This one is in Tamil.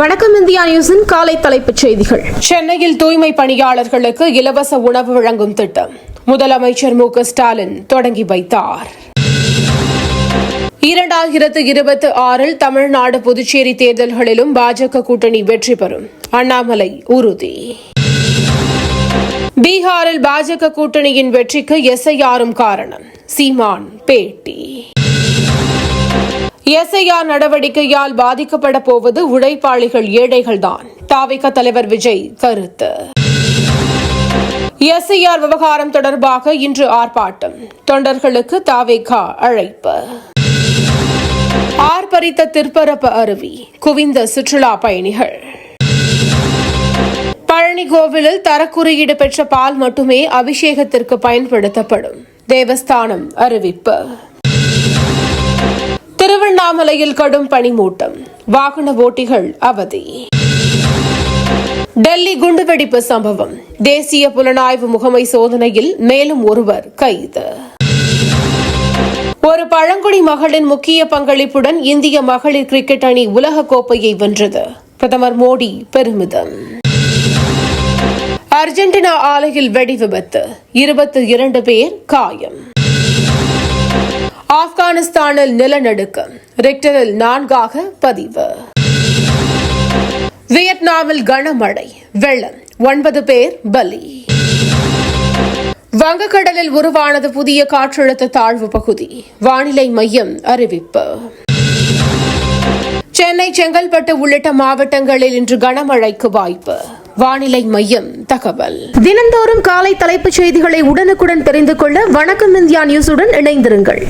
வணக்கம் இந்தியா நியூஸின் காலை தலைப்புச் செய்திகள். சென்னையில் தூய்மை பணியாளர்களுக்கு இலவச உணவு வழங்கும் திட்டம் முதலமைச்சர் மு க ஸ்டாலின் தொடங்கி வைத்தார். 2026 தமிழ்நாடு புதுச்சேரி தேர்தல்களிலும் பாஜக கூட்டணி வெற்றி பெறும், அண்ணாமலை உறுதி. பீகாரில் பாஜக கூட்டணியின் வெற்றிக்கு எஸ்ஐஆரும் காரணம், சீமான் பேட்டி. எஸ்ஐஆர் நடவடிக்கையால் பாதிக்கப்பட போவது உழைப்பாளிகள், ஏழைகள்தான், தாவேகா தலைவர் விஜய் கருத்து. எஸ்ஐஆர் விவகாரம் தொடர்பாக இன்று ஆர்ப்பாட்டம், தொண்டர்களுக்கு தாவேகா அழைப்பு. ஆர்ப்பரித்த திற்பரப்பு அருவி, குவிந்த சுற்றுலா பயணிகள். பழனி கோவிலில் தரக்குறியீடு பெற்ற பால் மட்டுமே அபிஷேகத்திற்கு பயன்படுத்தப்படும், தேவஸ்தானம் அறிவிப்பு. திருவண்ணாமலையில் கடும் பனிமூட்டம், வாகன ஓட்டிகள் அவதி. டெல்லி குண்டுவெடிப்பு சம்பவம், தேசிய புலனாய்வு முகமை சோதனையில் மேலும் ஒருவர் கைது. ஒரு பழங்குடி மகளின் முக்கிய பங்களிப்புடன் இந்திய மகளிர் கிரிக்கெட் அணி உலகக்கோப்பையை வென்றது, பிரதமர் மோடி பெருமிதம். அர்ஜென்டினா ஆலையில் வெடி விபத்து, 22 பேர் காயம். ஆப்கானிஸ்தானில் நிலநடுக்கம், ரிக்டரில் 4 பதிவு. வியட்நாமில் கனமழை, வெள்ளம், 9 பேர் பலி. வங்கக்கடலில் உருவானது புதிய காற்றழுத்த தாழ்வு பகுதி, வானிலை மையம் அறிவிப்பு. சென்னை, செங்கல்பட்டு உள்ளிட்ட மாவட்டங்களில் இன்று கனமழைக்கு வாய்ப்பு, வானிலை மையம் தகவல். தினந்தோறும் காலை தலைப்புச் செய்திகளை உடனுக்குடன் தெரிந்து கொள்ள வணக்கம் இந்தியா நியூஸுடன் இணைந்திருங்கள்.